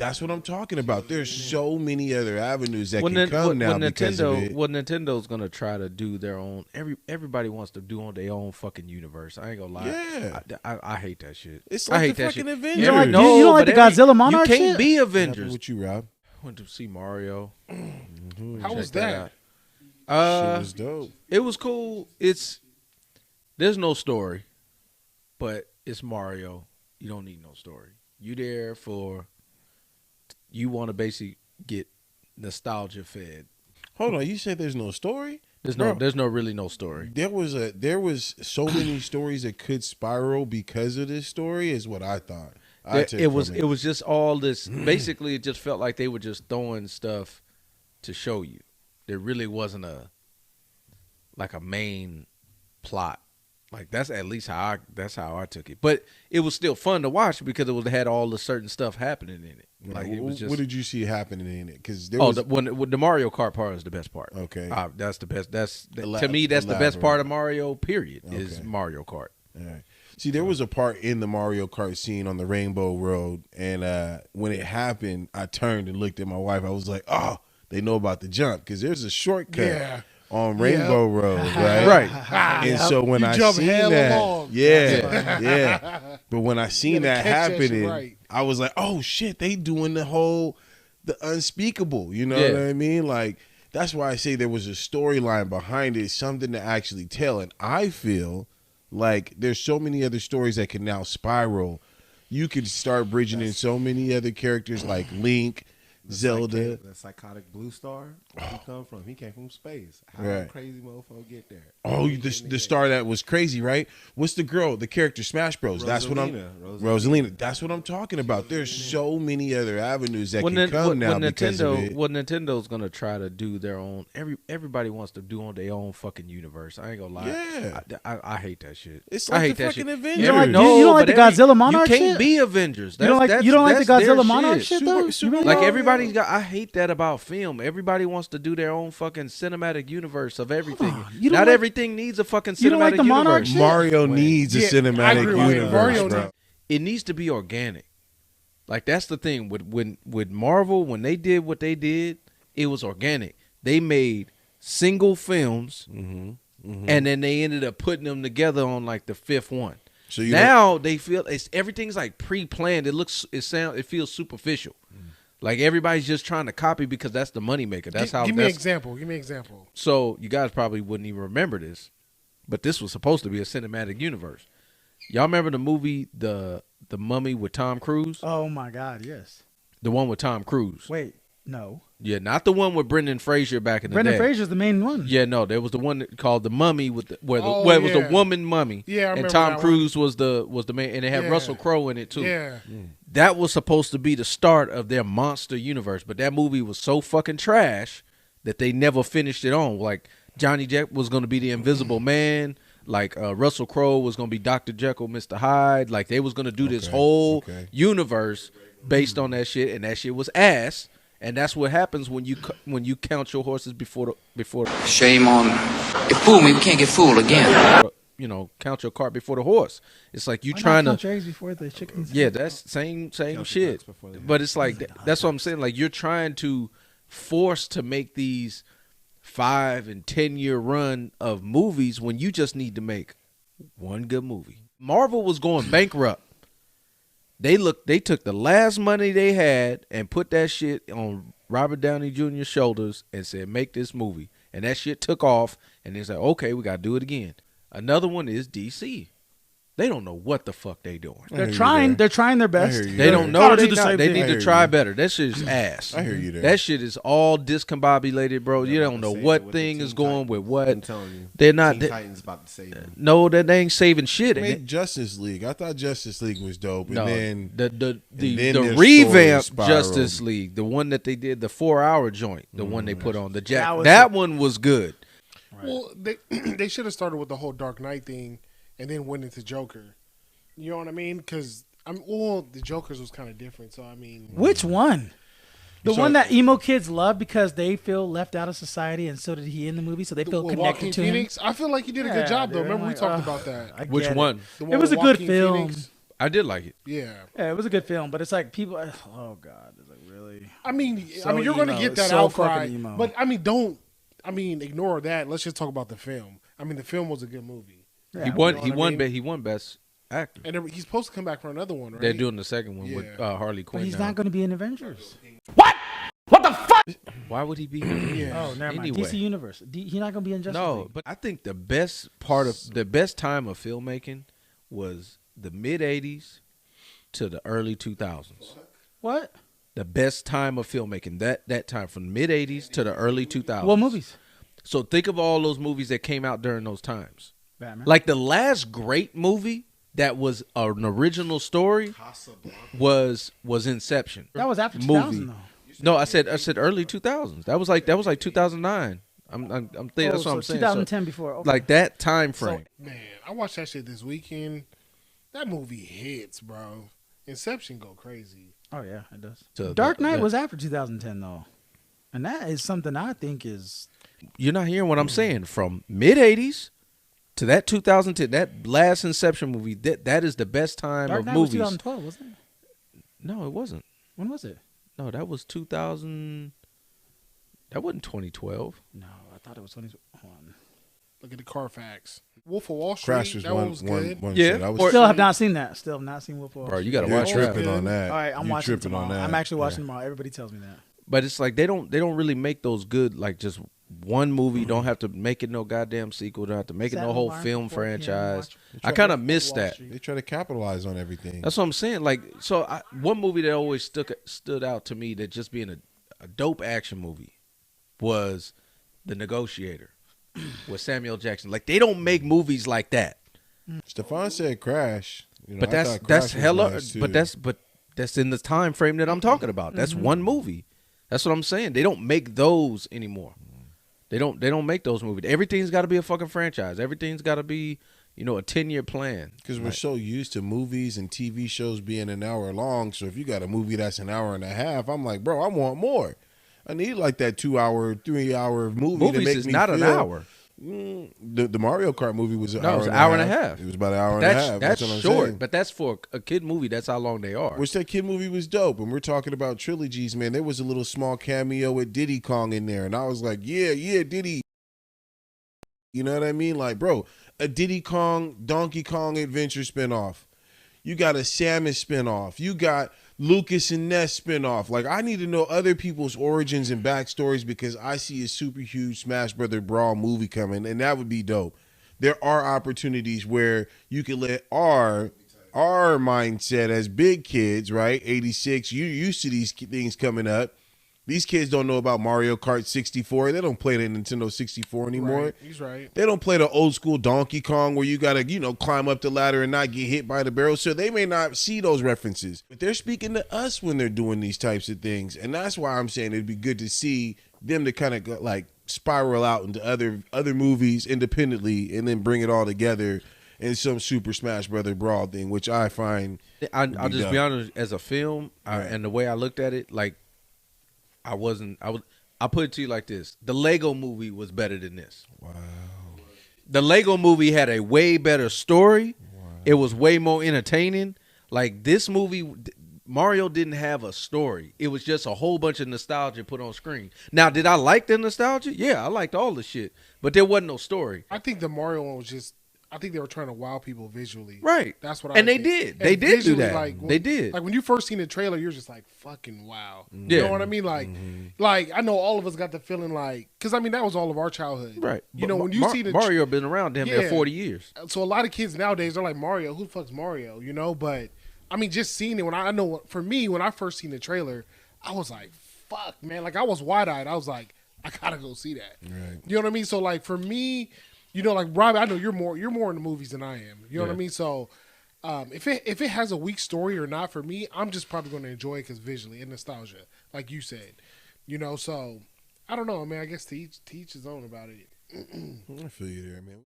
That's what I'm talking about. There's so many other avenues that can come now because of it. Well, Nintendo's gonna try to do their own. Everybody wants to do on their own fucking universe. I ain't gonna lie. Yeah. I hate that shit. It's I like hate the that fucking shit. Avengers. You don't like the Godzilla Monarch You can't shit? be What happened Avengers. with you, Rob? Went to see Mario. How was that? Shit was dope. It was cool. There's no story, but it's Mario. You don't need no story. You there for. You want to basically get nostalgia fed. Hold on, you said there's no story? There's no really no story. There was so many stories that could spiral because of this story is what I thought. It was just all this. Basically, it just felt like they were just throwing stuff to show you. There really wasn't a main plot. Like that's at least how I took it. But it was still fun to watch because it had all the certain stuff happening in it. Like it was just. What did you see happening in it? Because the Mario Kart part is the best part. Okay, that's the best. To me that's the best part of Mario. Period. Okay. Is Mario Kart. All right. See, there was a part in the Mario Kart scene on the Rainbow Road, and when it happened, I turned and looked at my wife. I was like, "Oh, they know about the jump because there's a shortcut on Rainbow Road, right?" Right. And so when I seen that, yeah. But when I seen that happening, I was like, "Oh shit, they doing the unspeakable." You know what I mean? Like that's why I say there was a storyline behind it, something to actually tell, and I feel. Like there's so many other stories that can now spiral. You could start bridging in so many other characters like Link, Zelda. The psychotic blue star. Where he come from? He came from space. How did a crazy mofo get there? Oh, the star that was crazy, right? What's the girl? The character Smash Bros. That's what I'm. Rosalina. That's what I'm talking about. There's so many other avenues that can come now because of it. Well, Nintendo's gonna try to do their own. Everybody wants to do on their own fucking universe. I ain't gonna lie. Yeah. I hate that shit. It's like I hate the that fucking shit. Avengers. You don't like the Godzilla Monarch shit? You shit? can't be Avengers. You don't like the Godzilla Monarch shit though? Like everybody's got. I hate that about film. Everybody wants to do their own fucking cinematic universe of everything. Not everything needs a fucking cinematic you don't like the Monarch universe. shit? Mario needs a cinematic universe, bro. It needs to be organic. Like that's the thing with Marvel when they did what they did, it was organic. They made single films, and then they ended up putting them together on like the fifth one. So now they feel everything's like pre-planned. It feels superficial. Like everybody's just trying to copy because that's the moneymaker. Give me an example. So you guys probably wouldn't even remember this, but this was supposed to be a cinematic universe. Y'all remember the movie The Mummy with Tom Cruise? Oh my God, yes. The one with Tom Cruise. Wait, no. Yeah, not the one with Brendan Fraser back in the day. Brendan Fraser's the main one. Yeah, no, there was the one called The Mummy where it was the woman mummy. Yeah, I remember and Tom that Cruise was the man, and it had Russell Crowe in it too. Yeah. That was supposed to be the start of their monster universe, but that movie was so fucking trash that they never finished it on. Like Johnny Depp was going to be the Invisible Man. Like Russell Crowe was going to be Dr. Jekyll, Mr. Hyde. Like they was going to do this whole universe based on that shit, and that shit was ass. And that's what happens when you count your horses before the Shame on you. Fool me, we can't get fooled again. Count your cart before the horse. It's like you Why trying not to count your eggs before the chickens. Yeah, that's same shit. But it's like that's what I'm saying. Like you're trying to force to make these 5 and 10 year run of movies when you just need to make one good movie. Marvel was going bankrupt. They took the last money they had and put that shit on Robert Downey Jr.'s shoulders and said, make this movie. And that shit took off, and they said, okay, we got to do it again. Another one is DC. They don't know what the fuck they doing. They're trying their best. They don't know. They need to try better. That shit is ass. I hear you there. That shit is all discombobulated, bro. You don't know what thing is going with what. I'm telling you. They're not. Teen Titans about to save them. No, they ain't saving shit. Make Justice League. I thought Justice League was dope. And no, then the revamped Justice League, the one that they did, the 4-hour joint, the one they put on the Jack. That one was good. Right. Well, they should have started with the whole Dark Knight thing and then went into Joker. You know what I mean? Because the Joker's was kind of different. So I mean, which one? The one that emo kids love because they feel left out of society, and so did he in the movie, so they feel connected to him. I feel like he did a good job, though. Remember we talked about that. Which one? It was a good film. I did like it. Yeah. Yeah, it was a good film, but it's like people. Oh God, it's like really. I mean, So you're going to emo. get that So outcry, fucking emo. but ignore that. Let's just talk about the film. I mean, the film was a good movie, Yeah, He won. know He what I won. mean? He won best actor. and he's supposed to come back for another one, right? They're doing the second one with Yeah. Harley Quinn. But he's now. not going to be in Avengers. Why would he be here? Yeah. Oh, never mind. Anyway. DC Universe. He's not going to be in Justice No, League. but I think the best time of filmmaking was the mid '80s to the early 2000s. What? The best time of filmmaking that time from the mid '80s to the early 2000s. What movies? So think of all those movies that came out during those times. Batman. Like the last great movie that was an original story was Inception. That was after 2000, though. No, I said early 2000s. That was like 2009. I'm thinking that's what I'm saying. 2010 So, before. Okay. like that time frame. Man, I watched that shit this weekend. That movie hits, bro. Inception go crazy. Oh yeah, it does. So Dark that- Knight that- was after 2010 though, and that is something I think is. You're not hearing what I'm saying. From mid '80s to that 2010, that last Inception movie, that is the best time Dark of Knight was movies. 2012, wasn't it? No, it wasn't. When was it? No, that was 2000. That wasn't 2012. No, I thought it was 2021. Look at the Carfax. Wolf of Wall Street. Crash was that one was good. one Yeah. shit. I was Or- Still have not seen that. Still have not seen Wolf of Wall Bro, Street. you got to you're watch tripping that. on that. All right, I'm You watching it tripping tomorrow. on that. I'm actually watching Yeah. tomorrow. Everybody tells me that. But it's like they don't really make those good, like just one movie. Don't have to make it no goddamn sequel. Don't have to make it no whole film franchise. I kind of miss that. They try to capitalize on everything. That's what I'm saying. Like, so one movie that always stood out to me that just being a dope action movie was The Negotiator with Samuel Jackson. Like, they don't make movies like that. Stefan said Crash. You know, But I that's thought Crash was hella. nice, too. But that's in the time frame that I'm talking about. That's one movie. That's what I'm saying. They don't make those anymore. They don't make those movies. Everything's got to be a fucking franchise. Everything's got to be, a 10-year plan. Because we're so used to movies and TV shows being an hour long. So if you got a movie that's an hour and a half, I'm like, bro, I want more. I need like that 2-hour, 3-hour movie to Movies make is me not an feel- hour. The Mario Kart movie was an No, hour. it was and an hour and a half. It was about an hour and a half. That's what I'm short, saying. but that's for a kid movie. That's how long they are. Which that kid movie was dope. And we're talking about trilogies, man. There was a little small cameo with Diddy Kong in there. And I was like, yeah, Diddy. You know what I mean? Like, bro, a Diddy Kong, Donkey Kong adventure spinoff. You got a Samus spinoff. You got Lucas and Ness spinoff. Like, I need to know other people's origins and backstories because I see a super huge Smash Brother Brawl movie coming, and that would be dope. There are opportunities where you can let our mindset as big kids, right? 86, you're used to these things coming up. These kids don't know about Mario Kart 64. They don't play the Nintendo 64 anymore. Right. He's right. They don't play the old school Donkey Kong where you got to, climb up the ladder and not get hit by the barrel. So they may not see those references. But they're speaking to us when they're doing these types of things. And that's why I'm saying it'd be good to see them to kind of like spiral out into other movies independently and then bring it all together in some Super Smash Brother Brawl thing, which I find I'll just be honest, as a film, Right. and the way I looked at it, like, I'll put it to you like this. The Lego movie was better than this. Wow. The Lego movie had a way better story. Wow. It was way more entertaining. Like, this movie, Mario didn't have a story. It was just a whole bunch of nostalgia put on screen. Now, did I like the nostalgia? Yeah, I liked all the shit. But there wasn't no story. I think the Mario one was just. I think they were trying to wow people visually. Right. That's what. And I they think. did. They did do visually, that. Like, They did. Like when you first seen the trailer, you're just like, "Fucking wow." You Yeah. know what I mean? Like I know all of us got the feeling like, because that was all of our childhood. Right. You know, when you see the Mario been around damn near Yeah. 40 years. So a lot of kids nowadays are like, Mario, who the fuck's Mario? You know, but just seeing it I know for me when I first seen the trailer, I was like, fuck, man. Like I was wide eyed. I was like, I gotta go see that. Right. You know what I mean? So like for me, like Rob, I know you're more in the movies than I am. You know what I mean? So if it has a weak story or not for me, I'm just probably going to enjoy it because visually and nostalgia, like you said. So I don't know, man. I guess to each his own about it. I feel you there, man.